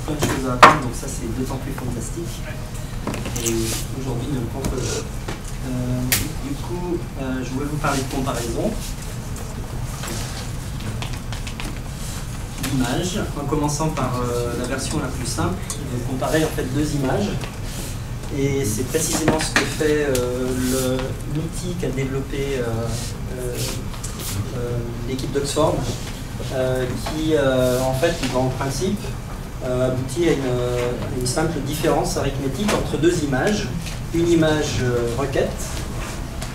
plein de choses à apprendre, donc ça c'est d'autant plus fantastique. Et aujourd'hui, ne le compte pas. Du coup, je voulais vous parler de comparaison d'images, en commençant par la version la plus simple, de comparer en fait deux images. Et c'est précisément ce que fait l'outil qu'a développé l'équipe d'Oxford, qui en fait, dans le principe, aboutit à une simple différence arithmétique entre deux images, une image requête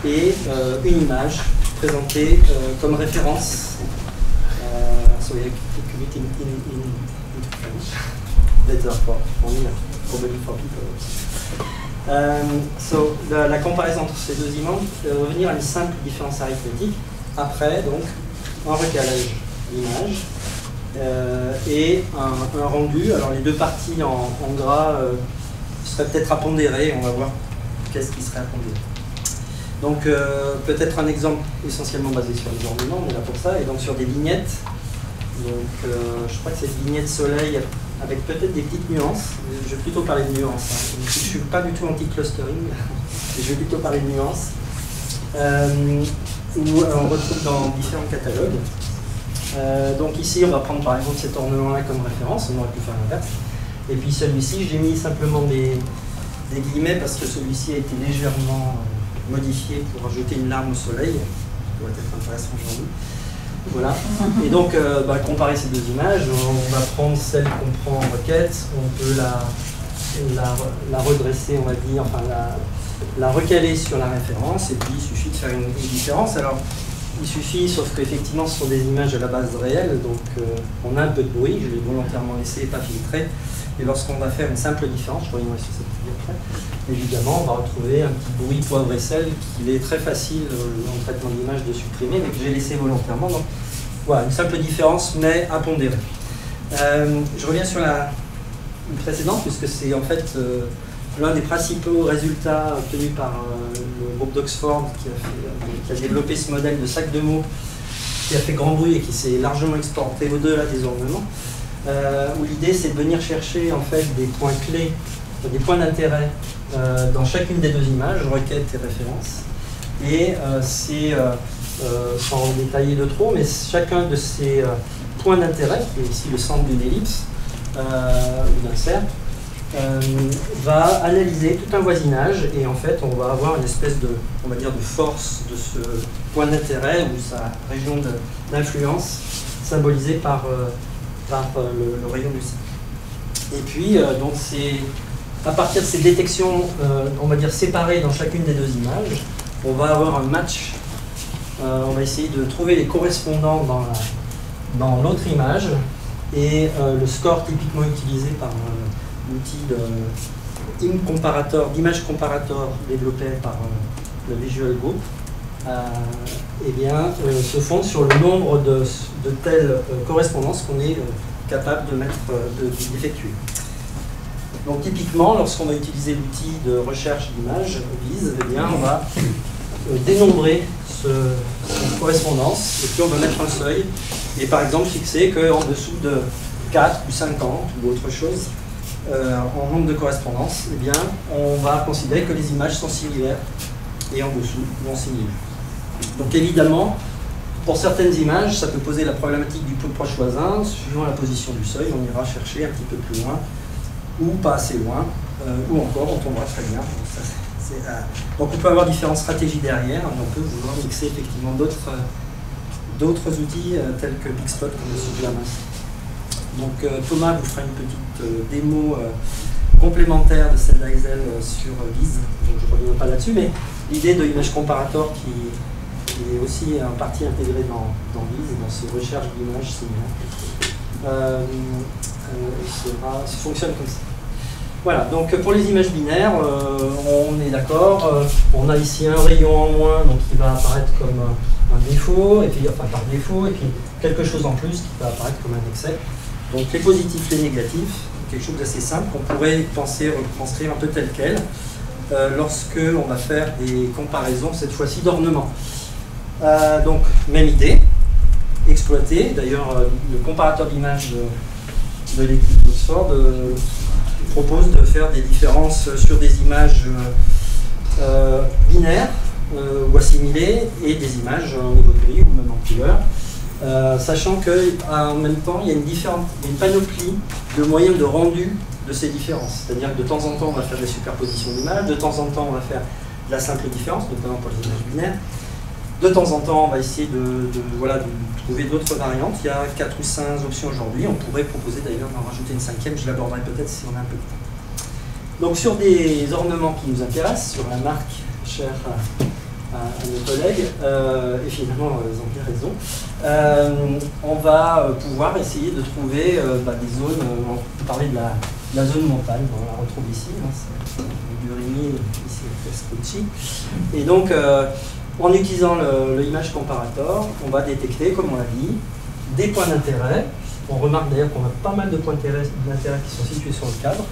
et une image présentée comme référence. So we could it in French. Better for me, probably for people. So la comparaison entre ces deux images va revenir à une simple différence arithmétique. Après, donc, un recalage d'image et un rendu. Alors, les deux parties en gras seraient peut-être à pondérer. On va voir qu'est-ce qui serait à pondérer. Donc, peut-être un exemple essentiellement basé sur les ornements, on est là pour ça, et donc sur des vignettes. Donc, je crois que c'est une vignette soleil avec peut-être des petites nuances. Je vais plutôt parler de nuances. Hein. Je ne suis pas du tout anti-clustering, je vais plutôt parler de nuances. Où on retrouve dans différents catalogues. Donc ici, on va prendre par exemple cet ornement-là comme référence, on aurait pu faire l'inverse. Et puis celui-ci, j'ai mis simplement des guillemets parce que celui-ci a été légèrement modifié pour rajouter une larme au soleil, qui pourrait être intéressant aujourd'hui. Voilà. Et donc, comparer ces deux images, on va prendre celle qu'on prend en requête, on peut la redresser, on va dire, enfin la recaler sur la référence, et puis il suffit de faire une différence. Alors, il suffit, sauf qu'effectivement, ce sont des images à la base réelle, donc on a un peu de bruit, je l'ai volontairement laissé pas filtré, et lorsqu'on va faire une simple différence, je reviendrai sur cette figure après, évidemment, on va retrouver un petit bruit poivre et sel qu'il est très facile dans le traitement d'image de supprimer, mais que j'ai laissé volontairement. Donc, voilà, une simple différence, mais à pondérer. Je reviens sur une précédente, puisque c'est en fait l'un des principaux résultats obtenus par le groupe d'Oxford qui a développé ce modèle de sac de mots qui a fait grand bruit et qui s'est largement exporté au-delà des ornements, où l'idée c'est de venir chercher en fait des points clés, des points d'intérêt dans chacune des deux images, requête et référence. Et c'est, sans détailler de trop, mais chacun de ces points d'intérêt, qui est ici le centre d'une ellipse ou d'un cercle, va analyser tout un voisinage et en fait on va avoir une espèce de, on va dire, de force de ce point d'intérêt ou sa région d'influence symbolisée par le rayon du cercle. Et puis donc c'est à partir de ces détections, on va dire séparées dans chacune des deux images, on va avoir un match. On va essayer de trouver les correspondants dans l'autre image et le score typiquement utilisé par l'outil d'image comparator développé par le Visual Group, eh bien, se fonde sur le nombre de telles correspondances qu'on est capable d'effectuer. Donc typiquement, lorsqu'on va utiliser l'outil de recherche d'image, VIS, eh bien, on va dénombrer cette correspondance et puis on va mettre un seuil et par exemple fixer qu'en dessous de 4 ou 50 ou autre chose, en nombre de correspondances, eh bien, on va considérer que les images sont similaires et en dessous non similaires. Donc évidemment, pour certaines images, ça peut poser la problématique du plus proche voisin. Suivant la position du seuil, on ira chercher un petit peu plus loin ou pas assez loin, ou encore on tombera très bien. Donc on peut avoir différentes stratégies derrière, on peut vouloir mixer effectivement d'autres outils tels que Bigspot comme le Sublamass. Donc Thomas vous fera une petite démo complémentaire de celle d'Axel sur VIS, donc je ne reviens pas là-dessus, mais l'idée de Image Comparator qui est aussi en partie intégrée dans VIS, dans ces recherches d'images similaires, ça fonctionne comme ça. Voilà, donc pour les images binaires, on est d'accord, on a ici un rayon en moins, donc qui va apparaître comme un défaut, et puis, enfin par défaut, et puis quelque chose en plus qui va apparaître comme un excès. Donc les positifs, les négatifs, quelque chose d'assez simple qu'on pourrait penser retranscrire un peu tel quel, lorsque on va faire des comparaisons, cette fois-ci d'ornements. Donc même idée, exploiter, d'ailleurs le comparateur d'image de l'équipe Oxford propose de faire des différences sur des images binaires ou assimilées et des images en niveau gris ou même en couleur, sachant qu'en même temps il y a une panoplie de moyens de rendu de ces différences. C'est-à-dire que de temps en temps on va faire des superpositions d'images, de temps en temps on va faire de la simple différence, notamment pour les images binaires. De temps en temps, on va essayer de trouver d'autres variantes. Il y a 4 ou 5 options aujourd'hui. On pourrait proposer d'ailleurs d'en rajouter une 5e. Je l'aborderai peut-être si on a un peu de temps. Donc sur des ornements qui nous intéressent, sur la marque chère à nos collègues, et finalement ils ont bien raison, on va pouvoir essayer de trouver des zones. On peut parler de la zone montagne. On la retrouve ici. C'est Gurini, ici Pescucci. Et donc, en utilisant le image comparator, on va détecter, comme on l'a dit, des points d'intérêt. On remarque d'ailleurs qu'on a pas mal de points d'intérêt qui sont situés sur le cadre.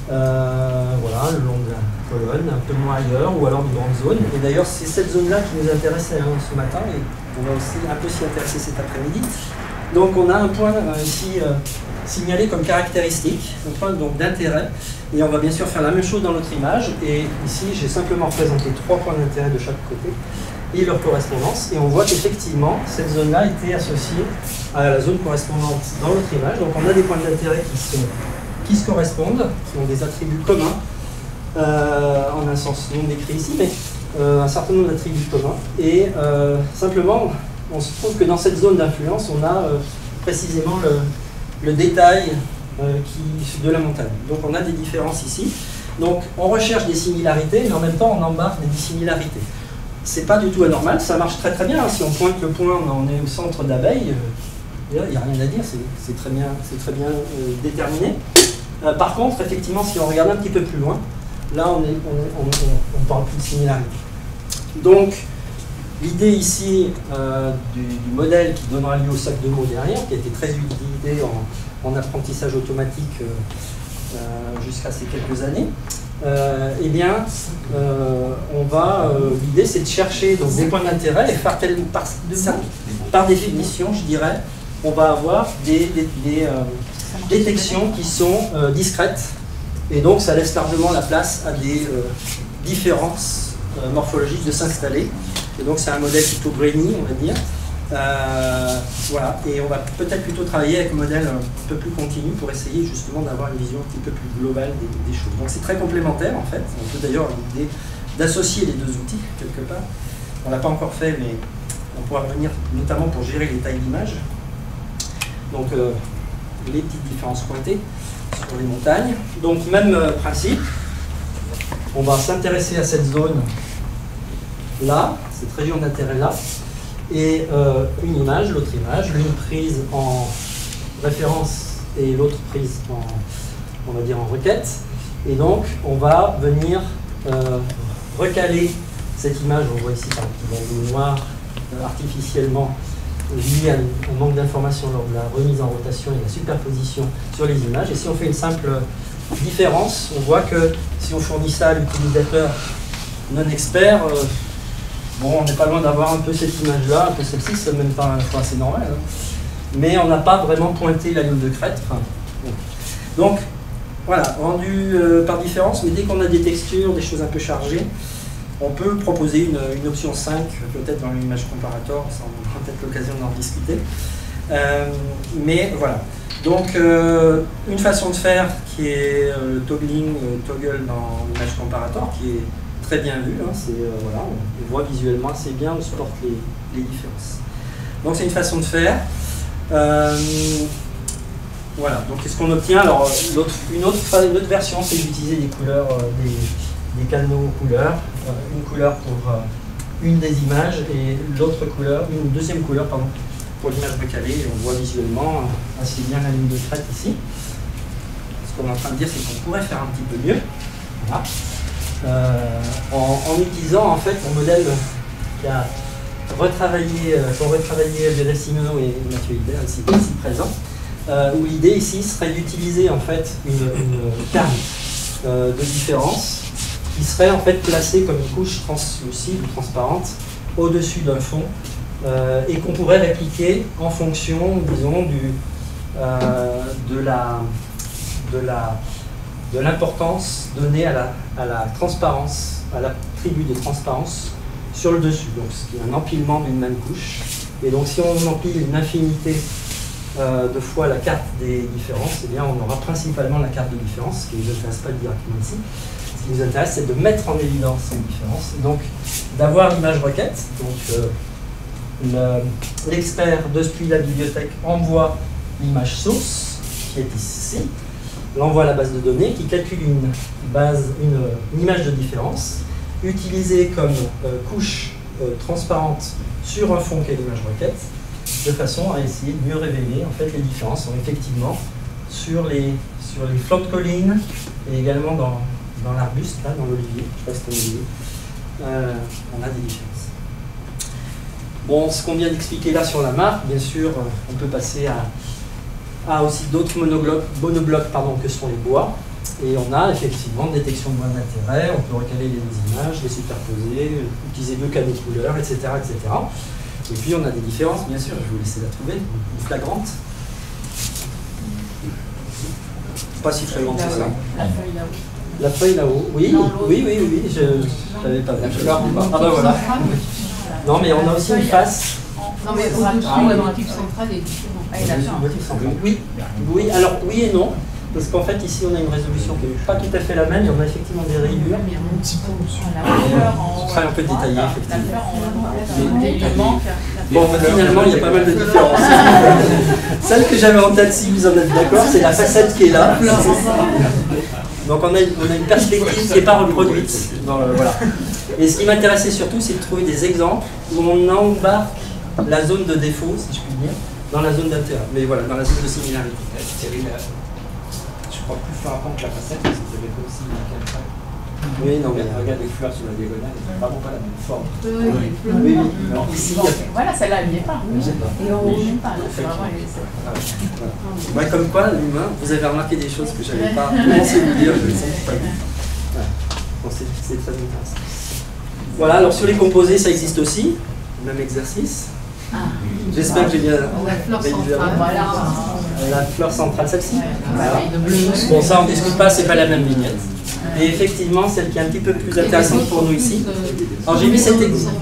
Voilà, le long de la colonne, un peu moins ailleurs, ou alors de grandes zones. Et d'ailleurs, c'est cette zone-là qui nous intéressait ce matin, et on va aussi un peu s'y intéresser cet après-midi. Donc on a un point ici signalé comme caractéristique, un point d'intérêt. Et on va bien sûr faire la même chose dans notre image. Et ici, j'ai simplement représenté 3 points d'intérêt de chaque côté et leur correspondance. Et on voit qu'effectivement, cette zone-là était associée à la zone correspondante dans notre image. Donc on a des points d'intérêt qui se correspondent, qui ont des attributs communs, en un sens non décrit ici, mais un certain nombre d'attributs communs. Et simplement, on se trouve que dans cette zone d'influence, on a précisément le détail de la montagne. Donc on a des différences ici. Donc on recherche des similarités, mais en même temps on embarque des dissimilarités. C'est pas du tout anormal, ça marche très très bien. Si on pointe le point, on est au centre d'abeille, il n'y a rien à dire, c'est très bien déterminé. Par contre, effectivement, si on regarde un petit peu plus loin, là on parle plus de similarité. Donc l'idée ici du modèle qui donnera lieu au sac de mots derrière, qui a été très utilisé en apprentissage automatique jusqu'à ces quelques années, eh bien, l'idée c'est de chercher donc, des points d'intérêt et par définition, je dirais, on va avoir des détections qui sont discrètes, et donc ça laisse largement la place à des différences morphologiques de s'installer. Et donc c'est un modèle plutôt brainy, on va dire. Voilà, et on va peut-être plutôt travailler avec un modèle un peu plus continu pour essayer justement d'avoir une vision un petit peu plus globale des choses. Donc c'est très complémentaire en fait. On peut d'ailleurs l'idée d'associer les deux outils quelque part. On ne l'a pas encore fait, mais on pourra revenir notamment pour gérer les tailles d'image. Donc les petites différences pointées sur les montagnes. Donc même principe, on va s'intéresser à cette zone là, cette région d'intérêt là, et une image, l'autre image, l'une prise en référence et l'autre prise on va dire en requête. Et donc on va venir recaler cette image, on voit ici par le noir artificiellement lié à un manque d'information lors de la remise en rotation et la superposition sur les images. Et si on fait une simple différence, on voit que si on fournit ça à l'utilisateur non expert, bon, on n'est pas loin d'avoir un peu cette image-là, un peu celle-ci, c'est même pas à la fois assez normal. Hein. Mais on n'a pas vraiment pointé la ligne de crête. Enfin, bon. Donc, voilà, rendu par différence, mais dès qu'on a des textures, des choses un peu chargées, on peut proposer une option 5, peut-être dans l'image comparator, ça on aura peut-être l'occasion d'en discuter. Mais voilà. Donc, une façon de faire qui est le toggling, toggle dans l'image comparator, qui est très bien vu, hein, voilà, on voit visuellement assez bien, on supporte les différences. Donc c'est une façon de faire. Voilà, donc qu'est-ce qu'on obtient? Alors une autre version, c'est d'utiliser des couleurs, des canaux couleurs, une couleur pour une des images et l'autre couleur, une deuxième couleur pardon, pour l'image recalée. Et on voit visuellement assez bien la ligne de crête ici. Ce qu'on est en train de dire, c'est qu'on pourrait faire un petit peu mieux. Voilà. En utilisant en fait un modèle qui a retravaillé, Lionel Simenon et Mathieu Hibert ici présents, où l'idée ici serait d'utiliser en fait une carte de différence qui serait en fait placée comme une couche translucide ou transparente au-dessus d'un fond et qu'on pourrait répliquer en fonction, disons, de l'importance donnée à la transparence, à l'attribut de transparence sur le dessus. Donc, ce qui est un empilement d'une même couche. Et donc, si on empile une infinité de fois la carte des différences, eh bien, on aura principalement la carte de différence, ce qui ne nous intéresse pas directement ici. Ce qui nous intéresse, c'est de mettre en évidence ces différences. Et donc, d'avoir l'image requête. Donc, l'expert depuis la bibliothèque envoie l'image source, qui est ici, l'envoie à la base de données, qui calcule une image de différence, utilisée comme couche transparente sur un fond qu'est l'image requête, de façon à essayer de mieux révéler en fait, les différences. Donc, effectivement, sur les flancs de collines et également dans l'arbuste, là, dans l'olivier, je ne sais pas si c'est un olivier, on a des différences. Bon, ce qu'on vient d'expliquer là sur la marque, bien sûr, on peut passer à aussi d'autres monoblocs que sont les bois. Et on a effectivement une détection de points d'intérêt, on peut recaler les deux images, les superposer, utiliser deux canaux de couleurs, etc., etc. Et puis on a des différences, bien sûr, je vais vous laisser la trouver, une flagrante. Pas si flagrante que ça. La feuille là-haut. La feuille là-haut, oui, oui, je n'avais pas vu. Ah ben voilà. Non, mais on a aussi une face. Non, mais le motif central est différent. Oui, alors oui et non. Parce qu'en fait, ici, on a une résolution qui n'est pas tout à fait la même, et on a effectivement des rayures. Ce sera un peu détaillé, effectivement. Bon, finalement, il y a pas mal de différences. Celle que j'avais en tête, si vous en êtes d'accord, c'est la facette qui est là. Donc on a une perspective qui n'est pas reproduite. Voilà. Et ce qui m'intéressait surtout, c'est de trouver des exemples où on embarque la zone de défaut, si je puis dire, dans la zone d'intérêt. Mais voilà, dans la zone de similarité. Je crois plus frappant que la facette, parce que vous avez aussi une oui, non, mais regarde les fleurs sur la diagonale, c'est vraiment pas la même forme. Oui. Alors, ici, voilà, celle-là, elle n'y est pas. Et on n'est pas. C'est vraiment ouais, comme quoi, l'humain, vous avez remarqué des choses que je n'avais pas commencé à vous dire, je ne sais pas. Bon, c'est très intéressant. Voilà, alors sur les composés, ça existe aussi, même exercice. J'espère que j'ai bien. La fleur centrale. La fleur centrale, celle-ci. Voilà. Bon, ça, on ne discute pas, c'est pas la même vignette. Et effectivement, celle qui est un petit peu plus intéressante pour nous ici. Alors, j'ai mis cet exemple.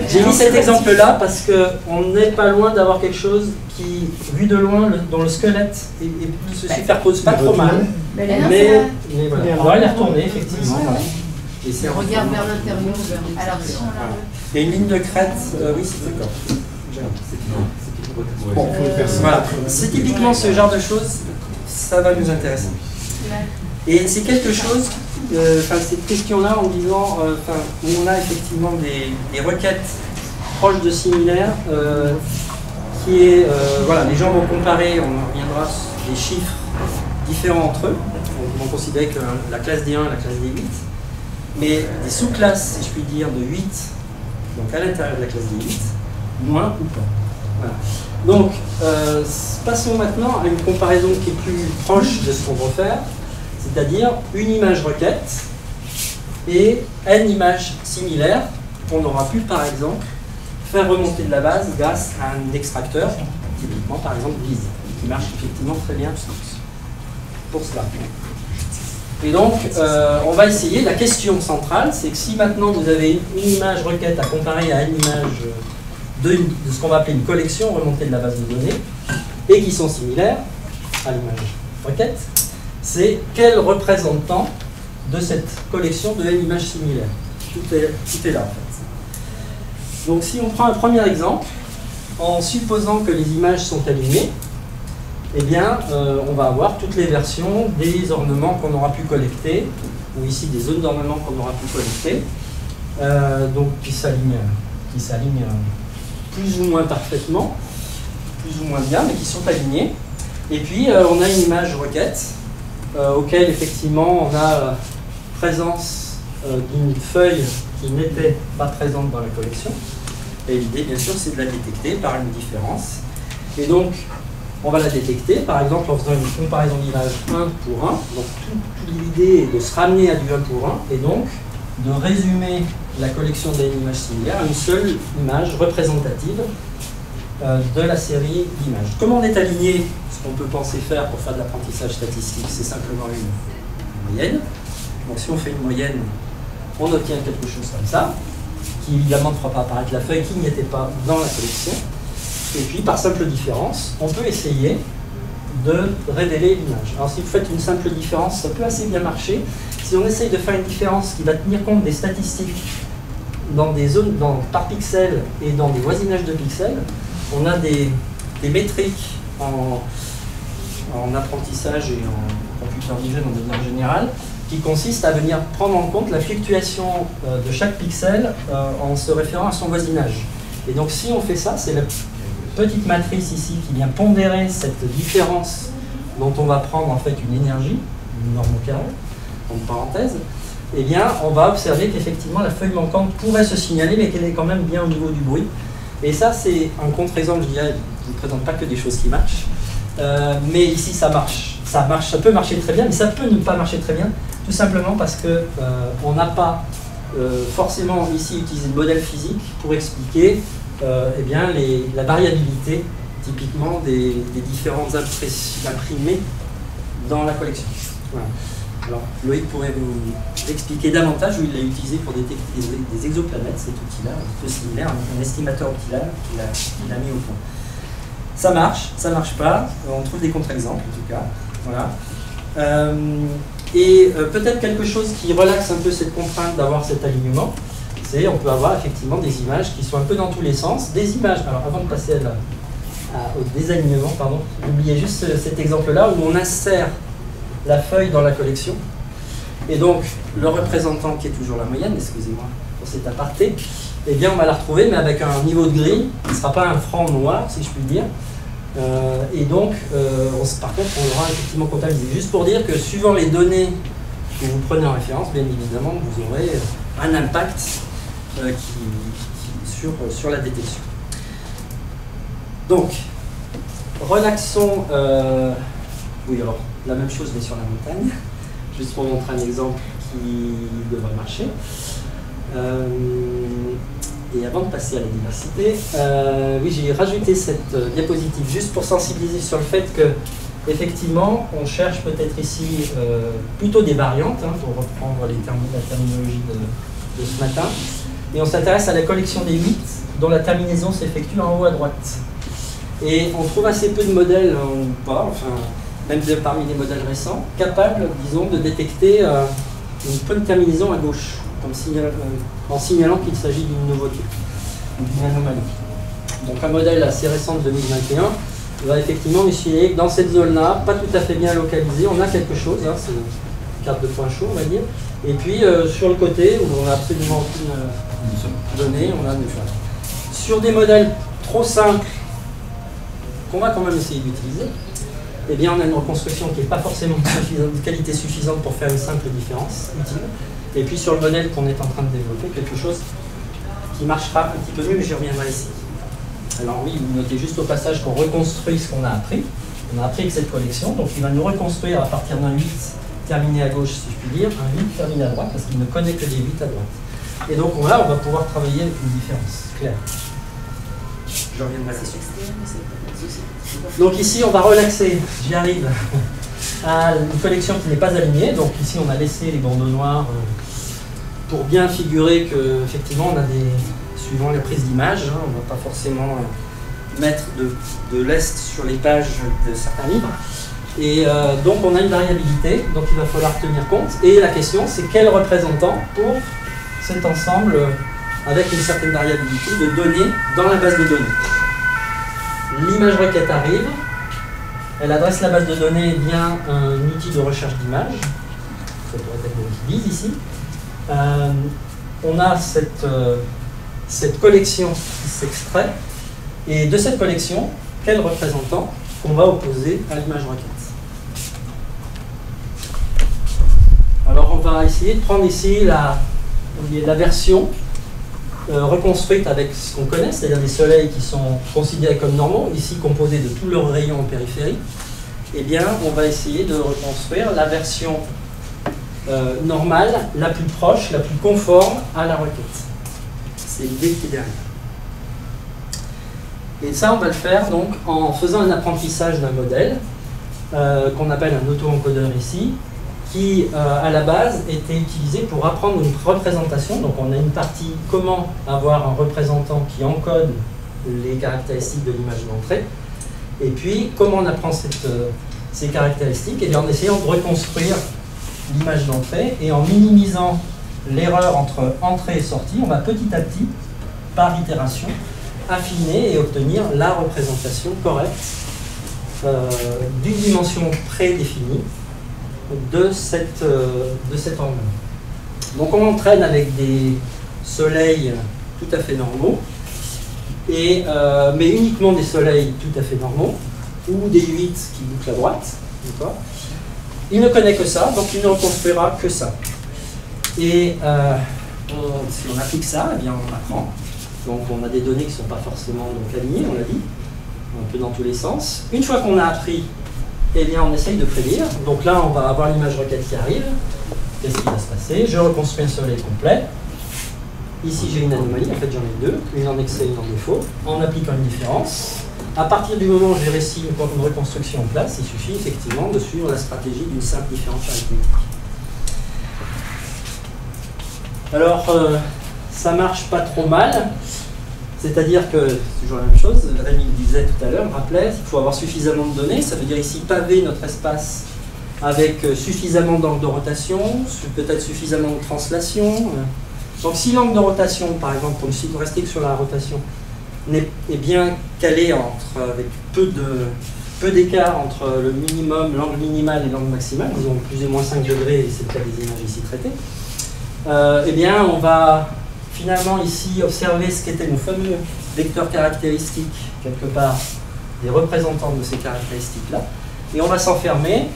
J'ai mis cet exemple-là parce qu'on n'est pas loin d'avoir quelque chose qui, vu de loin, dont le squelette ne se superpose pas trop mal. Mais voilà. On va les retourner, effectivement. Et c'est regarde vers l'intérieur. Alors, si on il y a une ligne de crête, oui, c'est d'accord. Bon, voilà. C'est typiquement ce genre de choses, ça va nous intéresser. Et c'est quelque chose, cette question-là, en disant, où on a effectivement des requêtes proches de similaires, qui est, voilà, les gens vont comparer, on reviendra sur des chiffres différents entre eux. On va considérer que la classe D1 et la classe D8, mais des sous-classes, si je puis dire, de 8, donc à l'intérieur de la classe D8, moins ou pas. Voilà. Donc, passons maintenant à une comparaison qui est plus proche de ce qu'on va faire, c'est-à-dire une image requête et n images similaires qu'on aura pu, par exemple, faire remonter de la base grâce à un extracteur, typiquement par exemple Viz, qui marche effectivement très bien pour cela. Et donc, on va essayer, la question centrale, c'est que si maintenant vous avez une image requête à comparer à une image de ce qu'on va appeler une collection remontée de la base de données, et qui sont similaires à l'image requête, c'est quel représentant de cette collection de n images similaires. Tout est là en fait. Donc si on prend un premier exemple, en supposant que les images sont alignées, eh bien, on va avoir toutes les versions des ornements qu'on aura pu collecter, ou ici des zones d'ornements qu'on aura pu collecter, donc qui s'alignent plus ou moins parfaitement, plus ou moins bien, mais qui sont alignées. Et puis, on a une image requête, auquel effectivement on a présence d'une feuille qui n'était pas présente dans la collection. Et l'idée, bien sûr, c'est de la détecter par une différence. Et donc, on va la détecter, par exemple, en faisant une comparaison d'image 1 pour 1. Donc, toute l'idée est de se ramener à du 1 pour 1, et donc de résumer la collection des images similaires à une seule image représentative de la série d'images. Comment on est aligné? Ce qu'on peut penser faire pour faire de l'apprentissage statistique, c'est simplement une moyenne. Donc si on fait une moyenne, on obtient quelque chose comme ça, qui évidemment ne fera pas apparaître la feuille qui n'y était pas dans la collection. Et puis par simple différence, on peut essayer de révéler l'image. Alors si vous faites une simple différence, ça peut assez bien marcher. Si on essaye de faire une différence qui va tenir compte des statistiques dans des zones par pixel et dans des voisinages de pixels, on a des métriques en apprentissage et en computer vision en général qui consistent à venir prendre en compte la fluctuation de chaque pixel en se référant à son voisinage. Et donc si on fait ça, c'est la petite matrice ici qui vient pondérer cette différence dont on va prendre en fait une énergie, une norme au carré, entre parenthèses, eh bien on va observer qu'effectivement la feuille manquante pourrait se signaler mais qu'elle est quand même bien au niveau du bruit. Et ça c'est un contre-exemple, je dirais, qui ne présente pas que des choses qui marchent, mais ici ça marche. Ça peut marcher très bien, mais ça peut ne pas marcher très bien, tout simplement parce qu'on n'a pas forcément ici utilisé de modèle physique pour expliquer eh bien, la variabilité typiquement des différentes imprimés dans la collection. Voilà. Alors, Loïc pourrait vous expliquer davantage où il l'a utilisé pour détecter des exoplanètes, cet outil-là, un peu similaire, un estimateur optical qu'il a mis au point. Ça marche pas, on trouve des contre-exemples en tout cas. Voilà. Peut-être quelque chose qui relaxe un peu cette contrainte d'avoir cet alignement, c'est on peut avoir effectivement des images qui sont un peu dans tous les sens, des images. Alors avant de passer au désalignement, pardon, oubliez juste cet exemple-là où on insère la feuille dans la collection. Et donc, le représentant qui est toujours la moyenne, excusez-moi pour cet aparté, eh bien on va la retrouver, mais avec un niveau de gris qui ne sera pas un franc noir, si je puis dire. Et donc, par contre, on aura effectivement comptabilisé. Juste pour dire que suivant les données que vous prenez en référence, bien évidemment, vous aurez un impact sur la détection. Donc, relaxons. Oui, alors, la même chose, mais sur la montagne. Juste pour montrer un exemple qui devrait marcher. Et avant de passer à la diversité, oui, j'ai rajouté cette diapositive juste pour sensibiliser sur le fait que, effectivement, on cherche peut-être ici plutôt des variantes, hein, pour reprendre la terminologie de ce matin. Et on s'intéresse à la collection des 8, dont la terminaison s'effectue en haut à droite. Et on trouve assez peu de modèles, ou pas, enfin, même parmi les modèles récents, capables, disons, de détecter une bonne terminaison à gauche, en signalant qu'il s'agit d'une nouveauté, d'une anomalie. Donc un modèle assez récent de 2021 va effectivement nous signaler que dans cette zone-là, pas tout à fait bien localisée, on a quelque chose, hein, c'est une carte de points chauds, on va dire. Et puis sur le côté, où on n'a absolument aucune donnée, on a des choses. Sur des modèles trop simples, qu'on va quand même essayer d'utiliser, eh bien on a une reconstruction qui n'est pas forcément de qualité suffisante pour faire une simple différence utile. Et puis sur le modèle qu'on est en train de développer, quelque chose qui marchera un petit peu mieux, mais j'y reviendrai ici. Alors oui, vous notez juste au passage qu'on reconstruit ce qu'on a appris. On a appris avec cette collection, donc il va nous reconstruire à partir d'un 8 terminé à gauche, si je puis dire, un 8 terminé à droite, parce qu'il ne connaît que des 8 à droite. Et donc là, on va pouvoir travailler avec une différence claire. Je reviendrai là-dessus. Donc ici, on va relaxer, j'y arrive, à une collection qui n'est pas alignée. Donc ici, on a laissé les bandeaux noirs pour bien figurer qu'effectivement, on a des, suivant les prises d'image, hein, on ne va pas forcément mettre de l'est sur les pages de certains livres. Et donc, on a une variabilité, donc il va falloir tenir compte. Et la question, c'est quel représentant pour cet ensemble avec une certaine variabilité de données dans la base de données. L'image requête arrive, elle adresse la base de données via un outil de recherche d'images, ça pourrait être l'outil BIS ici. On a cette collection qui s'extrait, et de cette collection, quel représentant qu'on va opposer à l'image requête. Alors on va essayer de prendre ici la version reconstruite avec ce qu'on connaît, c'est-à-dire des soleils qui sont considérés comme normaux, ici composés de tous leurs rayons en périphérie. Eh bien, on va essayer de reconstruire la version normale, la plus proche, la plus conforme à la requête. C'est l'idée qui est derrière. Et ça, on va le faire donc en faisant un apprentissage d'un modèle qu'on appelle un auto-encodeur ici, qui à la base était utilisé pour apprendre une représentation. Donc on a une partie comment avoir un représentant qui encode les caractéristiques de l'image d'entrée. Et puis comment on apprend ces caractéristiques, et bien en essayant de reconstruire l'image d'entrée et en minimisant l'erreur entre entrée et sortie, on va petit à petit, par itération, affiner et obtenir la représentation correcte d'une dimension prédéfinie de cet ornement. Donc on entraîne avec des soleils tout à fait normaux, mais uniquement des soleils tout à fait normaux, ou des 8 qui bouclent à droite. Il ne connaît que ça, donc il ne reconstruira que ça. Et si on applique ça, eh bien on apprend. Donc on a des données qui ne sont pas forcément donc, alignées, on l'a dit, un peu dans tous les sens. Une fois qu'on a appris, eh bien on essaye de prédire. Donc là, on va avoir l'image requête qui arrive. Qu'est-ce qui va se passer? Je reconstruis un soleil complet. Ici, j'ai une anomalie, en fait j'en ai deux, une en excès et une en défaut, en appliquant une différence. À partir du moment où j'ai réussi une reconstruction en place, il suffit effectivement de suivre la stratégie d'une simple différence arithmétique. Alors, ça marche pas trop mal, c'est-à-dire que, c'est toujours la même chose, Rémi le disait tout à l'heure, me rappelait, il faut avoir suffisamment de données, ça veut dire ici paver notre espace avec suffisamment d'angles de rotation, peut-être suffisamment de translation. Donc si l'angle de rotation, par exemple, pour ne rester que sur la rotation, est bien calé avec peu d'écart entre le minimum, l'angle minimal et l'angle maximal, disons plus ou moins 5 degrés, et c'est le cas des images ici traitées, eh bien on va finalement ici observer ce qu'étaient nos fameux vecteurs caractéristiques, quelque part, des représentants de ces caractéristiques-là, et on va s'enfermer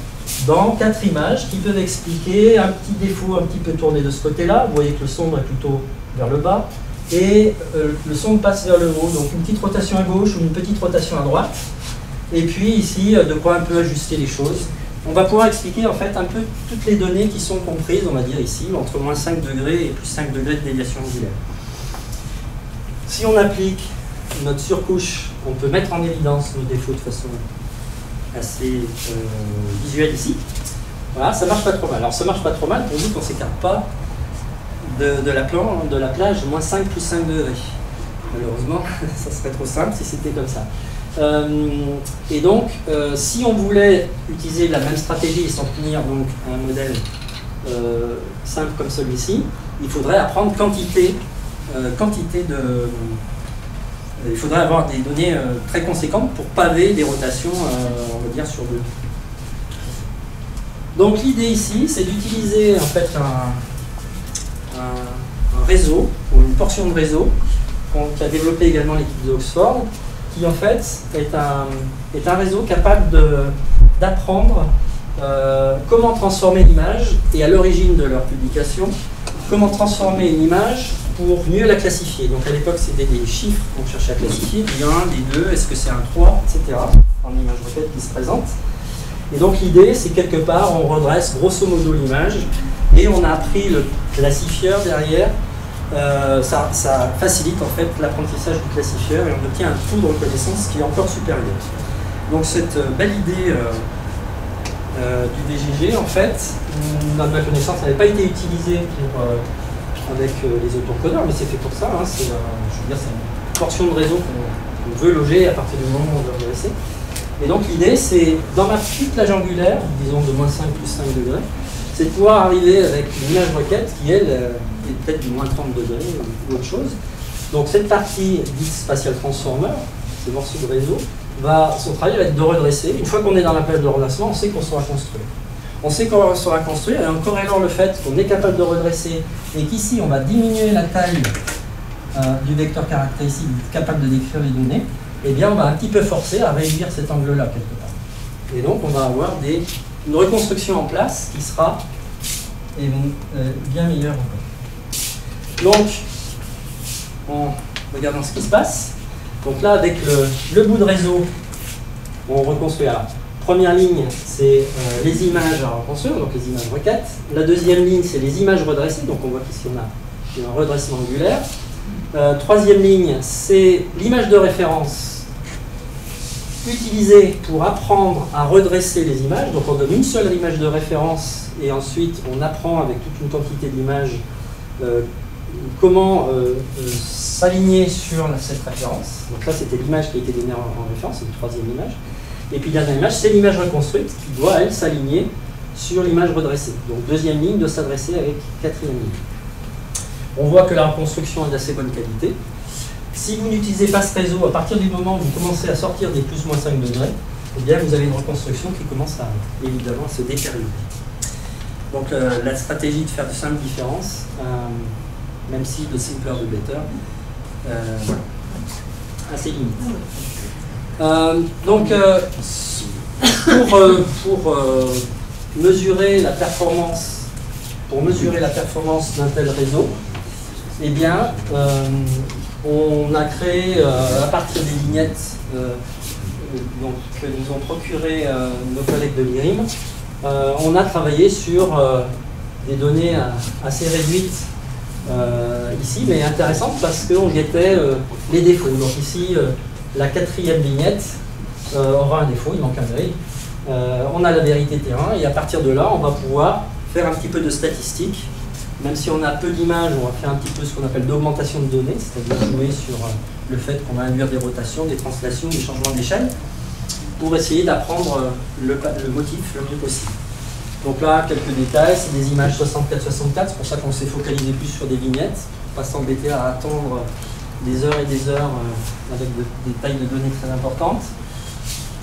dans 4 images qui peuvent expliquer un petit défaut un petit peu tourné de ce côté-là. Vous voyez que le sombre est plutôt vers le bas, et le sombre passe vers le haut, donc une petite rotation à gauche ou une petite rotation à droite. Et puis ici, de quoi un peu ajuster les choses. On va pouvoir expliquer en fait un peu toutes les données qui sont comprises, on va dire ici, entre moins 5 degrés et plus 5 degrés de déviation angulaire. Si on applique notre surcouche, on peut mettre en évidence nos défauts de façon assez visuelle ici. Voilà, ça marche pas trop mal. Alors ça marche pas trop mal pour nous qu'on ne s'écarte pas de la plage moins 5 plus 5 degrés. Malheureusement, ça serait trop simple si c'était comme ça. Et donc, si on voulait utiliser la même stratégie et s'en tenir donc à un modèle simple comme celui-ci, il faudrait apprendre quantité de... il faudrait avoir des données très conséquentes pour paver des rotations, on va dire, sur deux. Donc l'idée ici, c'est d'utiliser en fait un réseau, ou une portion de réseau, qu'a développé également l'équipe de Oxford, qui en fait est un réseau capable d'apprendre comment transformer l'image, et à l'origine de leur publication, comment transformer une image pour mieux la classifier. Donc à l'époque, c'était des chiffres qu'on cherchait à classifier, des 1, des 2, est-ce que c'est un 3, etc. en image requête qui se présente. Et donc l'idée, c'est quelque part, on redresse grosso modo l'image, et on a appris le classifieur derrière. Ça facilite en fait l'apprentissage du classifieur, et on obtient un taux de reconnaissance qui est encore supérieur. Donc cette belle idée du VGG, en fait, dans ma connaissance, n'avait pas été utilisée avec les autoencodeurs, mais c'est fait pour ça. Hein, je veux dire, c'est une portion de réseau qu'on veut loger à partir du moment où on veut redresser. Et donc l'idée, c'est dans ma petite plage angulaire, disons de moins 5 plus 5 degrés, c'est de pouvoir arriver avec une image requête qui, elle, est peut-être du moins 30 degrés ou autre chose. Donc cette partie dite spatial transformer, ces morceaux de réseau, son travail va être de redresser. Une fois qu'on est dans la plage de redressement, on sait qu'on saura construire. On sait qu'on saura construire, et en corrélant le fait qu'on est capable de redresser, et qu'ici on va diminuer la taille du vecteur caractéristique capable de décrire les données, eh bien on va un petit peu forcer à réduire cet angle-là quelque part. Et donc on va avoir une reconstruction en place qui sera bien meilleure encore. Donc, en regardant ce qui se passe, donc là avec le bout de réseau, on reconstruit. Alors, première ligne, c'est les images à reconstruire, donc les images requêtes. La deuxième ligne, c'est les images redressées, donc on voit qu'ici on a un redressement angulaire. Troisième ligne, c'est l'image de référence utilisé pour apprendre à redresser les images. Donc on donne une seule image de référence et ensuite on apprend avec toute une quantité d'images comment s'aligner sur cette référence. Donc ça c'était l'image qui a été donnée en référence, c'est une troisième image. Et puis la dernière image, c'est l'image reconstruite qui doit, elle, s'aligner sur l'image redressée. Donc deuxième ligne doit s'adresser avec quatrième ligne. On voit que la reconstruction est d'assez bonne qualité. Si vous n'utilisez pas ce réseau, à partir du moment où vous commencez à sortir des plus-moins 5 degrés, eh bien vous avez une reconstruction qui commence à, évidemment, à se détériorer. Donc la stratégie de faire de simples différences, même si de simpler de better, voilà, assez limite. Pour mesurer la performance, d'un tel réseau, eh bien, on a créé à partir des vignettes que nous ont procuré nos collègues de l'IRIM, on a travaillé sur des données assez réduites ici, mais intéressantes parce qu'on guettait les défauts. Donc ici, la quatrième vignette aura un défaut, il manque un œil. On a la vérité terrain et à partir de là, on va pouvoir faire un petit peu de statistiques. Même si on a peu d'images, on va faire un petit peu ce qu'on appelle d'augmentation de données, c'est-à-dire jouer sur le fait qu'on va induire des rotations, des translations, des changements d'échelle, pour essayer d'apprendre le motif le mieux possible. Donc là, quelques détails, c'est des images 64-64, c'est pour ça qu'on s'est focalisé plus sur des vignettes, pour ne pas s'embêter à attendre des heures et des heures avec des tailles de données très importantes.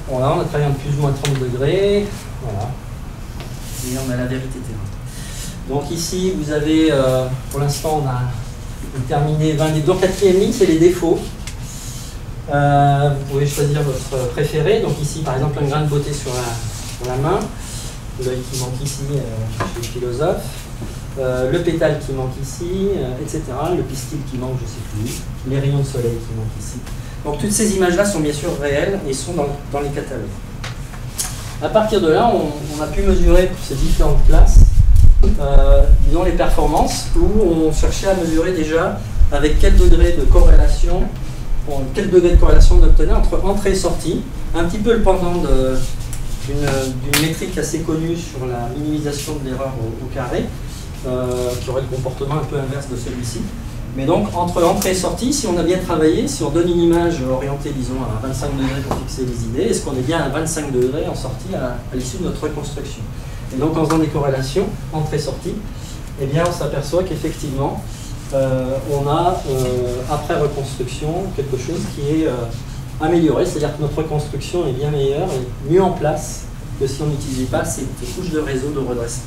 Voilà, on a travaillé en plus ou moins 30 degrés, voilà, et on a la vérité terrain. Donc ici, vous avez, pour l'instant, on a terminé 20 défauts. Donc quatrième ligne, c'est les défauts. Vous pouvez choisir votre préféré. Donc ici, par exemple, un grain de beauté sur la main, l'œil qui manque ici chez le philosophe, le pétale qui manque ici, etc. Le pistil qui manque, je ne sais plus, les rayons de soleil qui manquent ici. Donc toutes ces images-là sont bien sûr réelles et sont dans les catalogues. À partir de là, on a pu mesurer pour ces différentes classes disons les performances, où on cherchait à mesurer déjà avec quel degré de corrélation on obtenait entre entrée et sortie, un petit peu le pendant d'une métrique assez connue sur la minimisation de l'erreur au carré, qui aurait le comportement un peu inverse de celui-ci. Mais donc entre entrée et sortie, si on a bien travaillé, si on donne une image orientée disons à 25 degrés pour fixer les idées, est-ce qu'on est bien à 25 degrés en sortie à l'issue de notre reconstruction? Et donc en faisant des corrélations, entrée-sortie, eh bien on s'aperçoit qu'effectivement, on a, après reconstruction, quelque chose qui est amélioré, c'est-à-dire que notre reconstruction est bien meilleure et mieux en place que si on n'utilisait pas ces couches de réseau de redressement.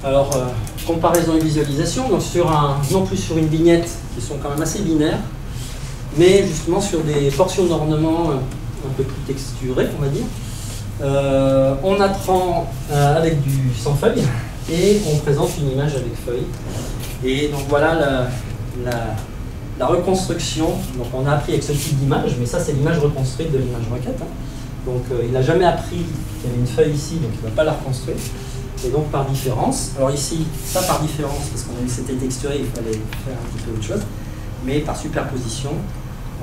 Alors, comparaison et visualisation, donc non plus sur une vignette qui sont quand même assez binaires, mais justement sur des portions d'ornement un peu plus texturées, on va dire. On apprend avec du sans feuille et on présente une image avec feuille. Et donc voilà la reconstruction. Donc on a appris avec ce type d'image, mais ça c'est l'image reconstruite de l'image requête. Hein. Donc il n'a jamais appris qu'il y avait une feuille ici, donc il ne va pas la reconstruire. Et donc par différence, alors ici, ça par différence, parce qu'on a vu que c'était texturé, il fallait faire un petit peu autre chose, mais par superposition,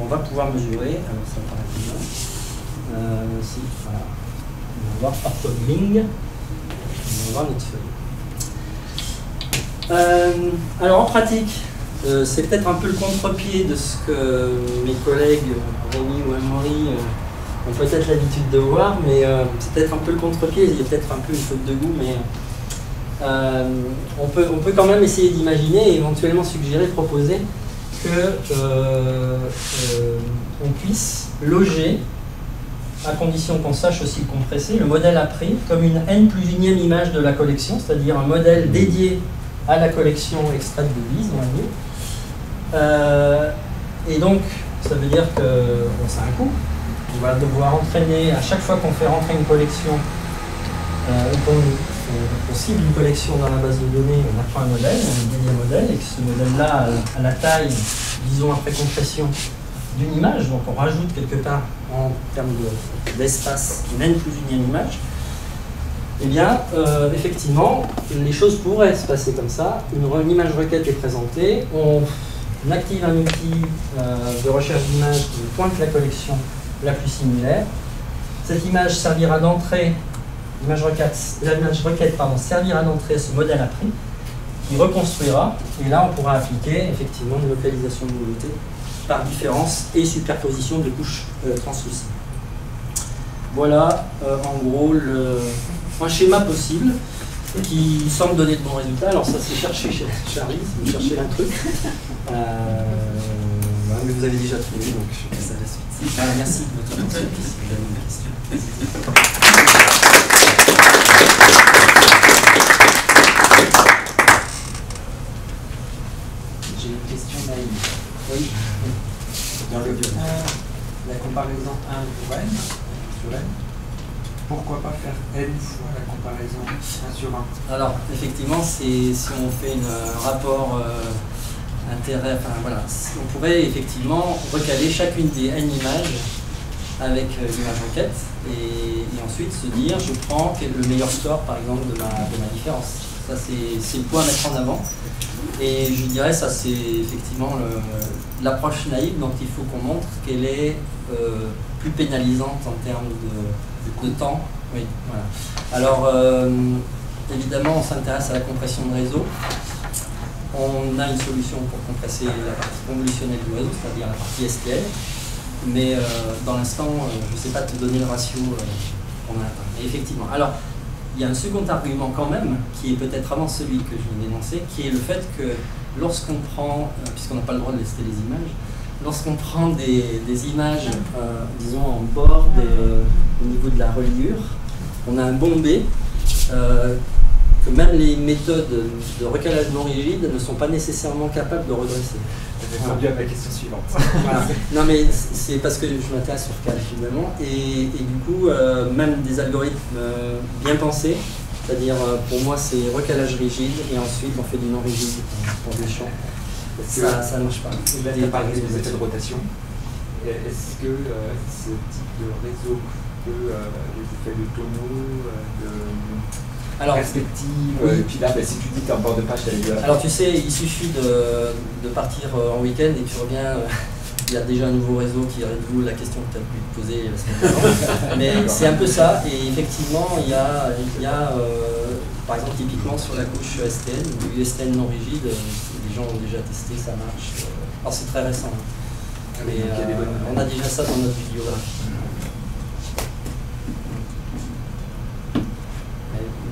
on va pouvoir mesurer, alors ça paraît bien, si, voilà. On va voir par toggling, on va voir notre feuille. Alors en pratique, c'est peut-être un peu le contre-pied de ce que mes collègues Rémi ou Anne-Marie ont peut-être l'habitude de voir, mais c'est peut-être un peu le contre-pied, il y a peut-être un peu une faute de goût, mais on peut quand même essayer d'imaginer et éventuellement suggérer, proposer que on puisse loger, à condition qu'on sache aussi le compresser, le modèle appris comme une n+1e image de la collection, c'est-à-dire un modèle dédié à la collection extraite de bise, on va dire. Et donc, ça veut dire que bon, c'est un coût. On va devoir entraîner, à chaque fois qu'on fait rentrer une collection, qu'on cible une collection dans la base de données, on apprend un modèle, on dédie un modèle, et que ce modèle-là a la taille, disons après compression, d'une image, donc on rajoute quelque part en termes d'espace une n+1e image, eh bien, effectivement, les choses pourraient se passer comme ça. Une image requête est présentée, on On active un outil de recherche d'image qui pointe la collection la plus similaire. Cette image servira d'entrée, l'image requête servira d'entrée ce modèle appris, qui reconstruira, et là on pourra appliquer effectivement une localisation de nouveauté par différence et superposition de couches translucides. Voilà en gros un schéma possible qui semble donner de bons résultats. Alors ça c'est chercher chez Charlie, si vous cherchez un truc. Mais vous avez déjà trouvé, donc je passe à la suite. Voilà, merci de votre attention. Si vous avez une question. J'ai une question naïve. Oui. Dans le 1, la comparaison 1 pour n, sur n, pourquoi pas faire n fois la comparaison 1 sur 1? Alors, effectivement, si on fait un rapport intérêt, enfin voilà, on pourrait effectivement recaler chacune des n images avec l'image requête et ensuite se dire, je prends le meilleur score, par exemple, de ma différence. Ça, c'est le point à mettre en avant. Et je dirais, ça, c'est effectivement l'approche naïve dont il faut qu'on montre qu'elle est plus pénalisante en termes de temps. Oui, voilà. Alors, évidemment, on s'intéresse à la compression de réseau. On a une solution pour compresser la partie convolutionnelle du réseau, c'est-à-dire la partie STL. Mais dans l'instant, je ne sais pas te donner le ratio qu'on a atteint. Et effectivement. Alors, il y a un second argument quand même, qui est peut-être avant celui que je viens d'énoncer, qui est le fait que lorsqu'on prend, puisqu'on n'a pas le droit de lister les images, lorsqu'on prend des images, disons en bord, au niveau de la reliure, on a un bombé que même les méthodes de recalage non rigide ne sont pas nécessairement capables de redresser. J'ai répondu à ma question suivante. Voilà. Non mais c'est parce que je m'intéresse sur Cal finalement et du coup même des algorithmes bien pensés, c'est-à-dire pour moi c'est recalage rigide et ensuite on fait du non rigide pour des champs. Ça ne marche pas. Là tu as parlé des effets de rotation. Est-ce que ce type de réseau peut les effets de tonneau, de perspective, oui. Et puis là si tu dis que tu es en bord de page, tu as les deux. Alors tu sais, il suffit de partir en week-end et tu reviens, il y a déjà un nouveau réseau qui résout la question que tu as pu te poser la semaine dernière. Mais c'est un peu ça, et effectivement il y a par exemple typiquement sur la couche STN, du STN non rigide, les gens ont déjà testé, ça marche. Alors c'est très récent, hein. Mais on a déjà ça dans notre bibliographie.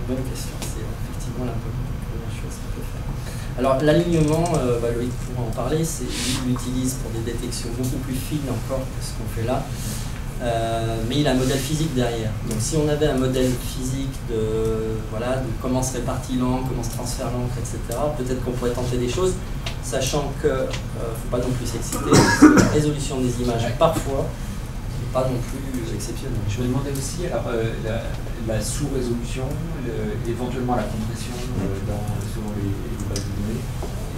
Bonne question, c'est effectivement la première chose qu'on peut faire. Alors l'alignement, Loïc pourra en parler, il l'utilise pour des détections beaucoup plus fines encore que ce qu'on fait là, mais il a un modèle physique derrière. Donc si on avait un modèle physique de comment se répartit l'encre, comment se transfère l'encre, etc., peut-être qu'on pourrait tenter des choses, sachant que ne faut pas non plus s'exciter, parce que la résolution des images parfois n'est pas non plus exceptionnelle. Je me demandais aussi alors, la sous-résolution, éventuellement la compression selon les bases de données,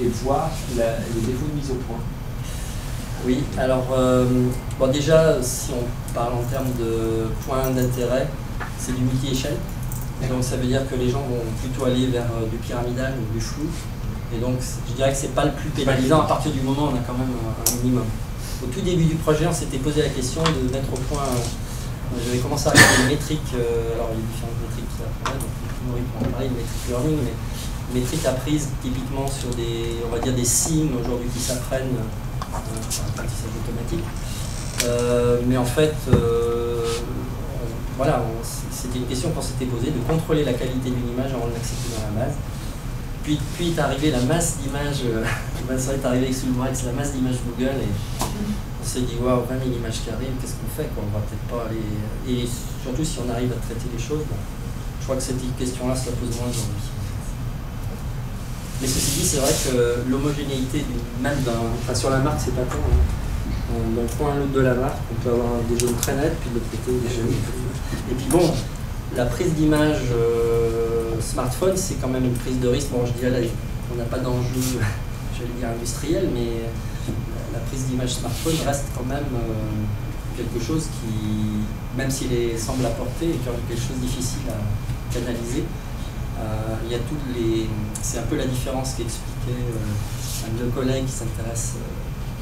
et voir les défauts de mise au point. Oui, alors déjà, si on parle en termes de points d'intérêt, c'est du multi-échelle. Donc ça veut dire que les gens vont plutôt aller vers du pyramidal ou du flou. Et donc je dirais que c'est pas le plus pénalisant à partir du moment où on a quand même un minimum. Au tout début du projet, on s'était posé la question de mettre au point. J'avais commencé à regarder les métriques, alors les différentes métriques qui apprenaient, donc Maurice pourra en parler, les métriques learning, mais métriques apprises typiquement sur des, on va dire des sims aujourd'hui qui s'apprennent par apprentissage automatique. Mais en fait, voilà, c'était une question qu'on s'était posée de contrôler la qualité d'une image avant de l'accepter dans la base. Puis est arrivée la masse d'images, ça est arrivé avec Sulbrex, la masse d'images Google, et on s'est dit waouh, 20 000 images qui arrivent, qu'est-ce qu'on fait quoi? On va peut-être pas aller. Et surtout si on arrive à traiter les choses, je crois que cette question-là, ça pose moins d'envie. Mais ceci dit, c'est vrai que l'homogénéité, même sur la marque, c'est pas tant. D'un point à l'autre de la marque, on peut avoir des zones très nettes, puis de l'autre côté des zones. Et puis bon, la prise d'image smartphone, c'est quand même une prise de risque. Bon, je dirais là, on n'a pas d'enjeu, j'allais dire industriel, mais la prise d'image smartphone reste quand même quelque chose qui, même s'il semble apporter, est quelque chose de difficile à canaliser. Il y a c'est un peu la différence qu'expliquait un de nos collègues qui s'intéresse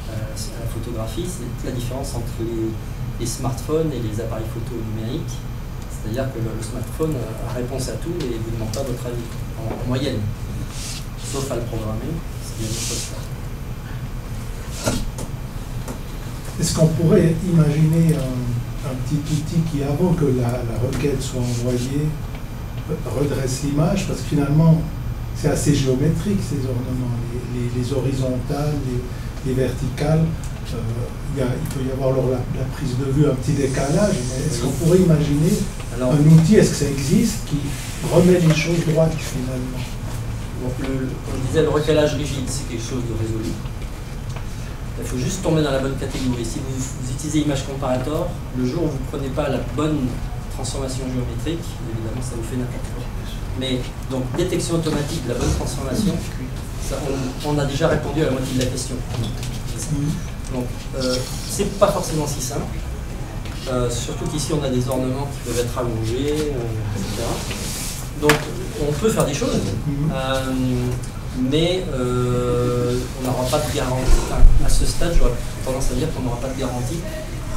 à la photographie, c'est la différence entre les smartphones et les appareils photo numériques. C'est-à-dire que le smartphone a réponse à tout et ne vous demande pas votre avis, en moyenne, sauf à le programmer, ce qui est une chose faire. Est-ce qu'on pourrait imaginer un petit outil qui, avant que la requête soit envoyée, redresse l'image? Parce que finalement, c'est assez géométrique, ces ornements, les horizontales, les verticales. Il peut y avoir lors la prise de vue un petit décalage, mais est-ce qu'on pourrait imaginer un outil, est-ce que ça existe, qui remet les choses droites finalement? Donc comme je disais, le recalage rigide, c'est quelque chose de résolu. Il faut juste tomber dans la bonne catégorie. Si vous utilisez Image Comparator, le jour où vous ne prenez pas la bonne transformation géométrique, évidemment ça vous fait n'importe quoi. Mais donc détection automatique de la bonne transformation, ça, on a déjà répondu à la moitié de la question. Donc c'est pas forcément si simple. Surtout qu'ici on a des ornements qui peuvent être allongés, etc. Donc on peut faire des choses, mais on n'aura pas de garantie. Enfin, à ce stade, j'aurais tendance à dire qu'on n'aura pas de garantie.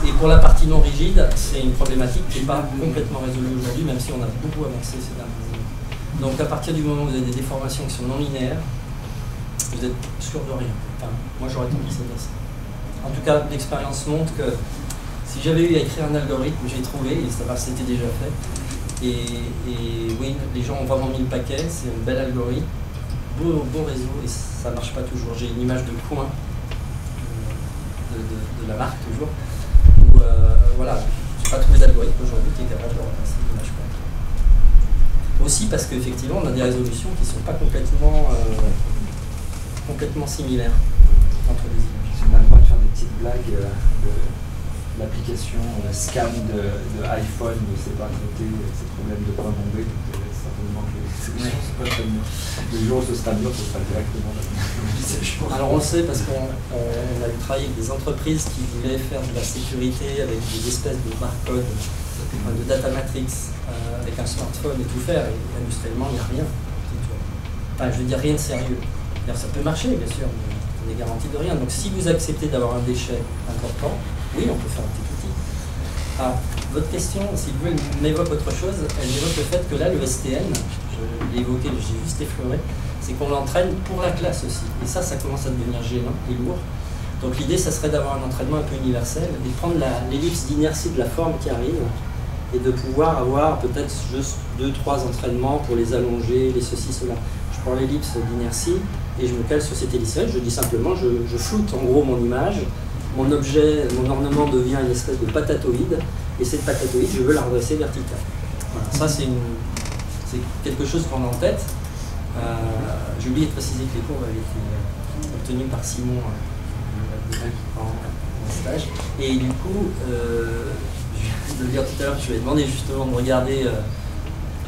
Et pour la partie non rigide, c'est une problématique qui n'est pas complètement résolue aujourd'hui, même si on a beaucoup avancé ces dernières années. Donc à partir du moment où vous avez des déformations qui sont non linéaires, vous êtes sûr de rien. Enfin, moi j'aurais tendance à dire ça. En tout cas, l'expérience montre que si j'avais eu à écrire un algorithme, j'ai trouvé, et c'était déjà fait. Et oui, les gens ont vraiment mis le paquet, c'est un bel algorithme, beau réseau, et ça ne marche pas toujours. J'ai une image de coin de la marque toujours, où voilà, je n'ai pas trouvé d'algorithme aujourd'hui qui est capable de remplacer l'image coin. Aussi parce qu'effectivement, on a des résolutions qui ne sont pas complètement similaires entre les images. On a le droit de faire des petites blagues de l'application scan de iPhone, ne sait pas traiter ces problèmes de points bombés, donc certainement que les solutions ne sont pas très bien. Le jour où ce sera bien, ce sera directement la. Alors on le sait parce qu'on a travaillé avec des entreprises qui voulaient faire de la sécurité avec des espèces de barcodes, de data matrix, avec un smartphone et tout faire, et industriellement il n'y a rien. Enfin, je veux dire rien de sérieux. Ça peut marcher bien sûr, mais on n'est garanti de rien. Donc si vous acceptez d'avoir un déchet important, oui, on peut faire un petit outil. Alors, votre question, si vous voulez, m'évoque autre chose. Elle évoque le fait que là, le STN, je l'ai évoqué, j'ai juste effleuré, c'est qu'on l'entraîne pour la classe aussi. Et ça commence à devenir gênant et lourd. Donc l'idée, ça serait d'avoir un entraînement un peu universel et de prendre l'ellipse d'inertie de la forme qui arrive et de pouvoir avoir peut-être juste 2-3 entraînements pour les allonger, les ceci, cela. Je prends l'ellipse d'inertie et je me cale sur cette ellipse. Je dis simplement, je floute en gros mon image, mon objet, mon ornement devient une espèce de patatoïde, et cette patatoïde, je veux la redresser verticale. Voilà, ça c'est quelque chose qu'on a en tête. J'ai oublié de préciser que les cours avaient été obtenus par Simon en stage. Et du coup, je viens de le dire tout à l'heure, je lui ai demandé justement de regarder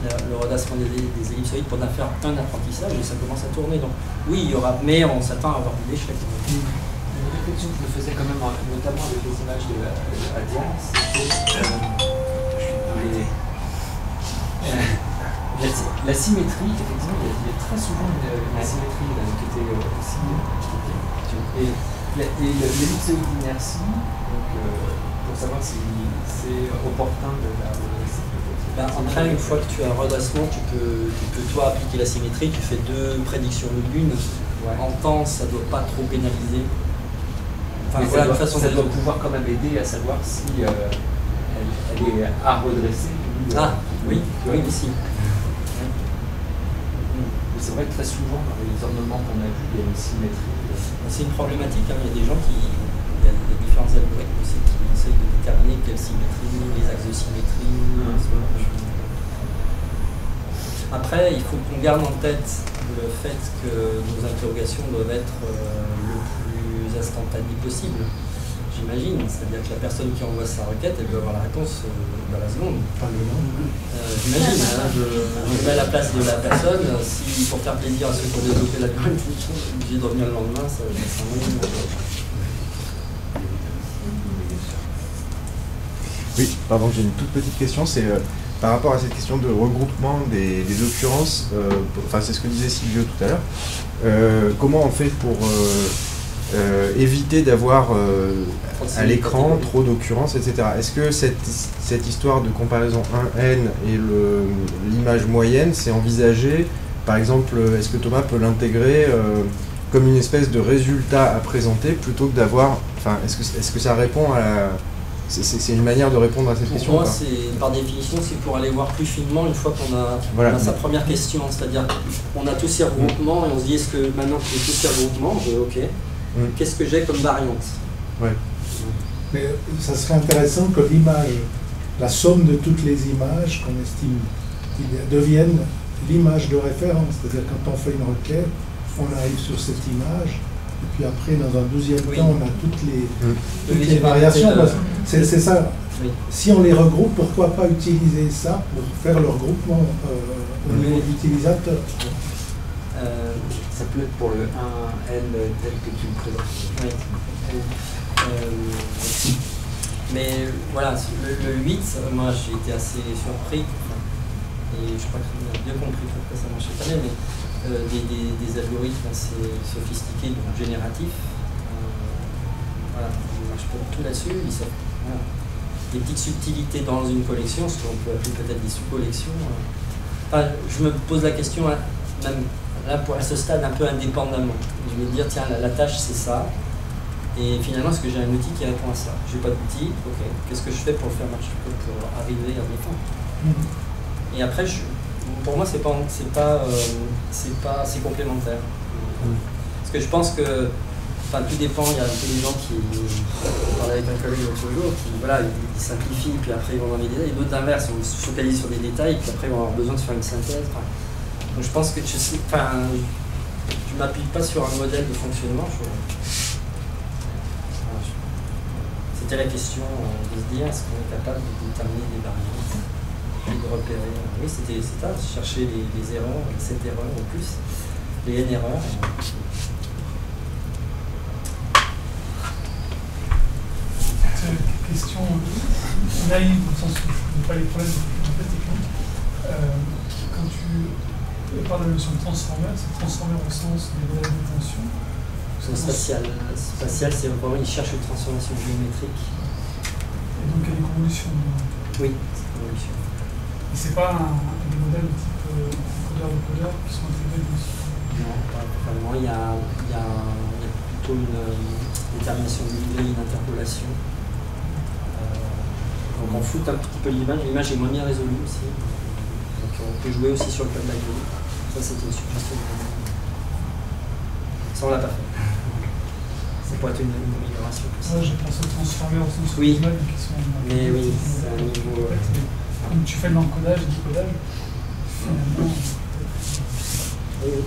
le redressement des ellipsoïdes pour en faire un apprentissage, et ça commence à tourner. Donc oui, il y aura, mais on s'attend à avoir des déchets. Une réflexion que je faisais quand même, notamment avec les images de Diane, c'était la symétrie. Effectivement, il y a très souvent une asymétrie qui était ciblée. Et l'ellipsoïde d'inertie, pour savoir si c'est opportun de la redresser. Après, une fois que tu as un redressement, tu peux toi appliquer la symétrie, tu fais 2 prédictions de l'une. Ouais. En temps, ça ne doit pas trop pénaliser. Enfin, voilà, ça doit pouvoir quand même aider à savoir si elle est à redresser. Oui, aussi. C'est vrai que très souvent, dans les ornements qu'on a vus, il y a une symétrie. C'est une problématique, hein. Il y a des gens il y a différents algorithmes aussi qui essayent de déterminer quelle symétrie, les axes de symétrie. Après, il faut qu'on garde en tête le fait que nos interrogations doivent être le plus instantanées possible. J'imagine, c'est-à-dire que la personne qui envoie sa requête, elle doit avoir la réponse dans la seconde. J'imagine, hein, je mets à la place de la personne, si pour faire plaisir à ceux qui ont développé l'algorithme, je suis obligé de revenir le lendemain, ça va être un moyen. Oui. Pardon, j'ai une toute petite question, c'est par rapport à cette question de regroupement des occurrences, enfin c'est ce que disait Silvio tout à l'heure, comment on fait pour éviter d'avoir à l'écran trop d'occurrences, etc. Est-ce que cette histoire de comparaison 1N et l'image moyenne, c'est envisagé? Par exemple, est-ce que Thomas peut l'intégrer comme une espèce de résultat à présenter plutôt que d'avoir... Enfin, est-ce que ça répond à la... C'est une manière de répondre à cette question? Pour moi, par définition, c'est pour aller voir plus finement une fois qu'on a sa première question. C'est-à-dire on a tous ces regroupements et on se dit, est-ce que maintenant que j'ai tous ces regroupements, ok, qu'est-ce que j'ai comme variante? Mais ça serait intéressant que l'image, la somme de toutes les images qu'on estime devienne l'image de référence. C'est-à-dire quand on fait une requête, on arrive sur cette image, et puis après, dans un deuxième temps, on a toutes les variations. C'est ça. Oui. Si on les regroupe, pourquoi pas utiliser ça pour faire le regroupement au niveau de l'utilisateur? Ça peut être pour le 1N tel que tu le présentes. Oui. Mais voilà, le 8, moi j'ai été assez surpris, et je crois qu'il a bien compris pourquoi ça marchait pas bien, mais des algorithmes assez sophistiqués, donc génératifs. Voilà, ils marchent pas tout là-dessus. Voilà. Des petites subtilités dans une collection, ce qu'on peut appeler peut-être des sous-collections. Enfin, je me pose la question, même là, à ce stade, un peu indépendamment. Je vais me dire, tiens, la tâche, c'est ça. Et finalement, est-ce que j'ai un outil qui répond à ça? J'ai pas d'outil, ok. Qu'est-ce que je fais pour le faire marcher, pour arriver à mes fins? Et après, pour moi, c'est complémentaire. Parce que je pense que, enfin, tout dépend. Il y a un peu des gens qui parlaient avec un collègue l'autre jour, qui voilà, ils simplifient, puis après ils vont dans les détails. Et d'autres inverses, ils se focalisent sur des détails, puis après ils vont avoir besoin de faire une synthèse. Enfin, donc je pense que je m'appuie pas sur un modèle de fonctionnement. C'était la question de se dire, est-ce qu'on est capable de déterminer des variantes et de repérer. Oui, c'était ça, chercher les erreurs, les 7 erreurs en plus, les N erreurs. Question naïve, au sens où je ne connais pas les problèmes techniques. Quand tu parles de la notion de transformer, c'est transformer au sens des modèles de fonction. Spatial, c'est vraiment, il cherche une transformation géométrique. Et donc il y a des convolutions. Oui, c'est une convolution. Et c'est pas des modèles de type encodeur-decodeur qui sont intégrés dessus? Non, pas vraiment. Il y a plutôt une détermination de grille, une interpolation. Donc on fout un petit peu l'image. L'image est moins bien résolue aussi. Donc on peut jouer aussi sur le plan de la grille. Ça, c'était une suggestion. Ça, on l'a pas fait. Ça pourrait être une amélioration. Ouais, j'ai pensé au transformer au sens oui. Qui sont mais oui, c'est un niveau. Comme tu fais de l'encodage et du codage, finalement. Oui.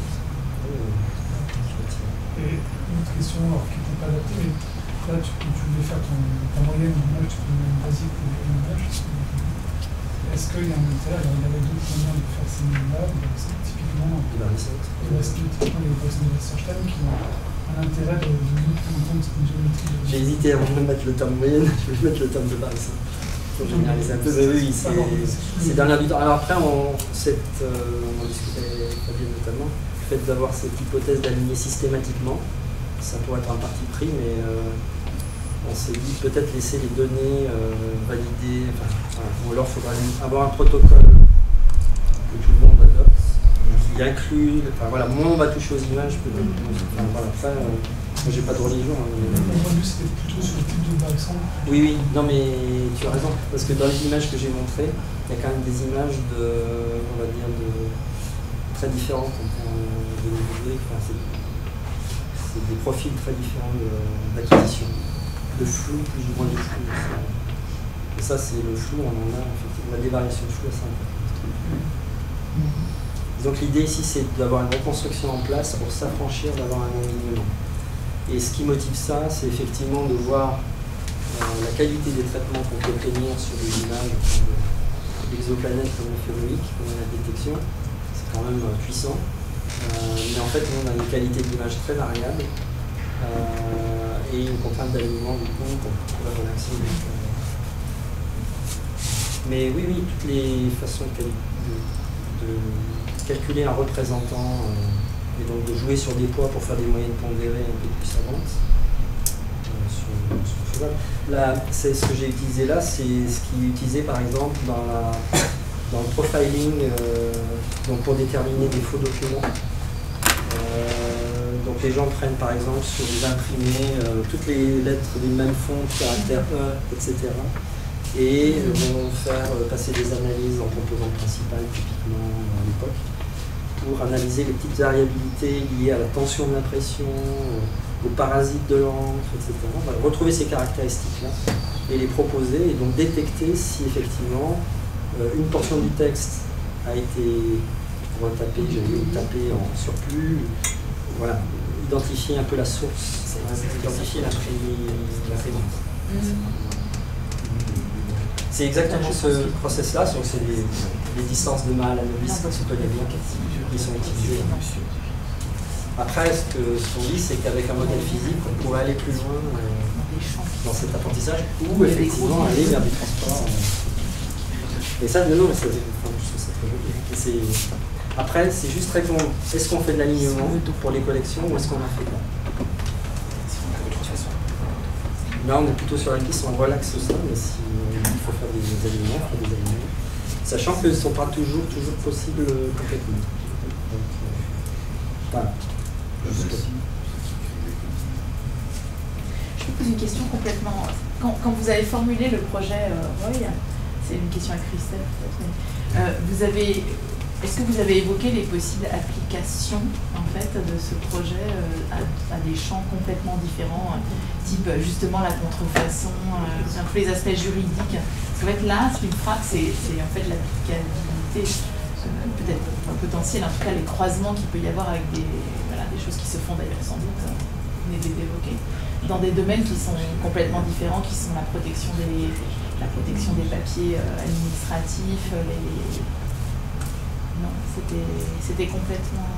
Et une autre question, alors qui n'était pas adaptée, mais là tu voulais faire ta moyenne d'image, tu peux même basique pour une image. Est-ce qu'il y a un intérêt? Il y avait d'autres manières de faire ces moyennes-là, typiquement typiquement les personnes de research time qui ont un intérêt de prendre en compte une géométrie. J'ai hésité avant de mettre le terme moyenne, je vais mettre le terme de base. Pour généraliser un peu, mais oui, c'est dernière du temps. Alors après, on discutait avec Fabien notamment, le fait d'avoir cette hypothèse d'aligner systématiquement, ça pourrait être un parti pris, mais on s'est dit peut-être laisser les données valider, ou alors il faudra avoir un protocole que tout le monde adopte, qui inclut, voilà, moins on va toucher aux images, après, moi j'ai pas de religion. Mon but c'était plutôt sur le type de variation. Oui, non mais tu as raison, parce que dans les images que j'ai montrées, il y a quand même des images très différentes en termes de niveau. C'est des profils très différents d'acquisition, de flou, plus ou moins de flou. Et ça, c'est le flou, on a effectivement des variations de flou assez importantes. Donc l'idée ici, c'est d'avoir une reconstruction en place pour s'affranchir d'avoir un alignement. Et ce qui motive ça, c'est effectivement de voir la qualité des traitements qu'on peut obtenir sur des images comme l'exoplanète, comme le phénoïque, comme la détection. C'est quand même puissant. Mais en fait, on a une qualité de l'image très variable et une contrainte d'alignement du coup pour la relaxer. Mais oui, toutes les façons de calculer un représentant et donc de jouer sur des poids pour faire des moyennes pondérées un peu plus savantes. Là, c'est ce que j'ai utilisé là, c'est ce qui est utilisé par exemple dans le profiling, donc pour déterminer des faux documents. Donc les gens prennent par exemple sur des imprimés toutes les lettres d'une même font, caractère E, etc. Et vont faire passer des analyses en composantes principales, typiquement à l'époque, pour analyser les petites variabilités liées à la tension de l'impression, aux parasites de l'encre, etc. On va retrouver ces caractéristiques-là et les proposer et donc détecter si effectivement une portion du texte a été retapée, ou tapée en surplus. Voilà, identifier un peu la source, identifier l'imprimante. C'est exactement ce process-là, c'est les distances de Mahalanobis que tu connais bien, qui sont utilisées. Après, ce qu'on dit, c'est qu'avec un modèle physique, on pourrait aller plus loin dans cet apprentissage ou effectivement aller vers des transports. Et ça, non, mais je trouve ça très joli. Après, c'est juste répondre, est-ce qu'on fait de l'alignement pour les collections ou est-ce qu'on en fait pas? Là, on est plutôt sur la piste, on relaxe ça, mais si il faut faire des alignements, on fait des alignements. Sachant qu'ils ne sont pas toujours possibles complètement. Donc, voilà. Je vous pose une question complètement. Quand vous avez formulé le projet Roy, c'est une question à Christelle peut-être, mais est-ce que vous avez évoqué les possibles applications en fait de ce projet à des champs complètement différents, type justement la contrefaçon, un peu les aspects juridiques? Parce qu'en fait là, ce qui me frappe, c'est en fait l'applicabilité, peut-être un potentiel, en tout cas les croisements qu'il peut y avoir avec des choses qui se font d'ailleurs sans doute, vous venez d'évoquer, dans des domaines qui sont complètement différents, qui sont la protection des papiers administratifs, Non, c'était complètement...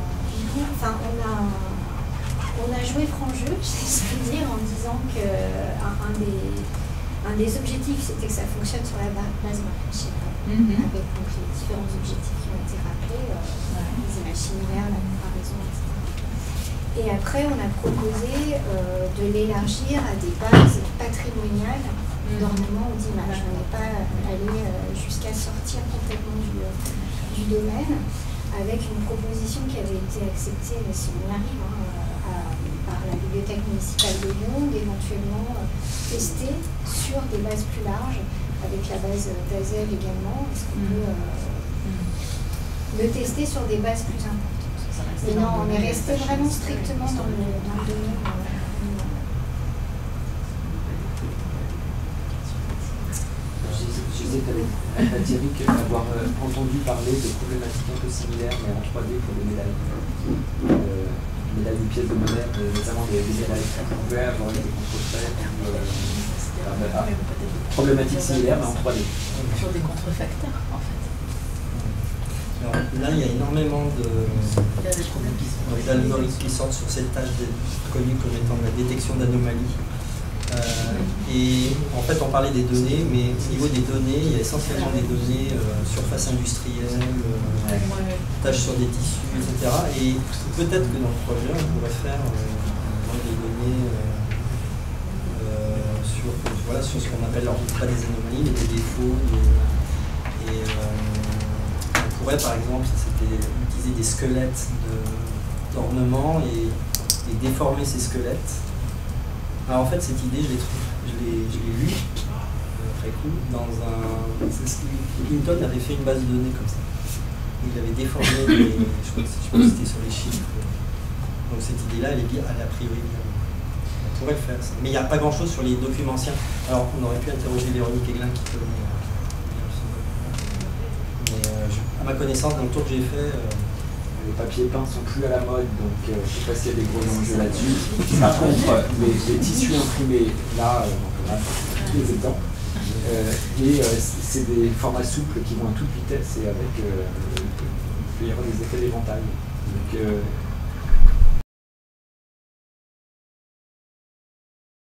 Enfin, on a joué franc jeu, je peux dire, en disant qu'un des objectifs, c'était que ça fonctionne sur la base marché, avec donc, les différents objectifs qui ont été rappelés, les images similaires, la comparaison, etc. Et après, on a proposé de l'élargir à des bases patrimoniales d'ornement ou d'images. On n'est pas allé jusqu'à sortir complètement du domaine, avec une proposition qui avait été acceptée, mais si on y arrive, par la bibliothèque municipale de Lyon, d'éventuellement tester sur des bases plus larges, avec la base d'Azel également, est-ce qu'on peut le tester sur des bases plus importantes. Mais non, on est resté vraiment strictement dans le domaine. Je disais à Thierry d'avoir entendu parler de problématiques un peu similaires, mais en 3D pour des médailles. Médailles de pièces de monnaie, notamment des médailles qui pouvaient avoir été contrefaites. Problématiques similaires, mais en 3D. Sur des contrefacteurs, en fait. Alors, là, il y a énormément d'algorithmes qui sortent sur cette tâche connue comme étant la détection d'anomalies. Et en fait, on parlait des données, mais au niveau des données, il y a essentiellement des données surface industrielle, tâches sur des tissus, etc. Et peut-être que dans le projet, on pourrait faire des données sur ce qu'on appelle, alors pas des anomalies, mais des défauts. On pourrait par exemple utiliser des squelettes d'ornement et déformer ces squelettes. Alors en fait cette idée je l'ai lue après coup dans Clinton avait fait une base de données comme ça. Il avait déformé je pense que c'était sur les chiffres. Donc cette idée-là elle est a priori bien. On pourrait le faire ça. Mais il n'y a pas grand chose sur les documents anciens. Alors on aurait pu interroger Véronique Aiglin qui connaît. À ma connaissance, dans le tour que j'ai fait, les papiers peints sont plus à la mode, donc je ne sais pas s'il y a des gros enjeux là-dessus. Par contre, les tissus imprimés, là, tous les étangs, et c'est des formats souples qui vont à toute vitesse et avec il peut y avoir des effets d'éventail. Donc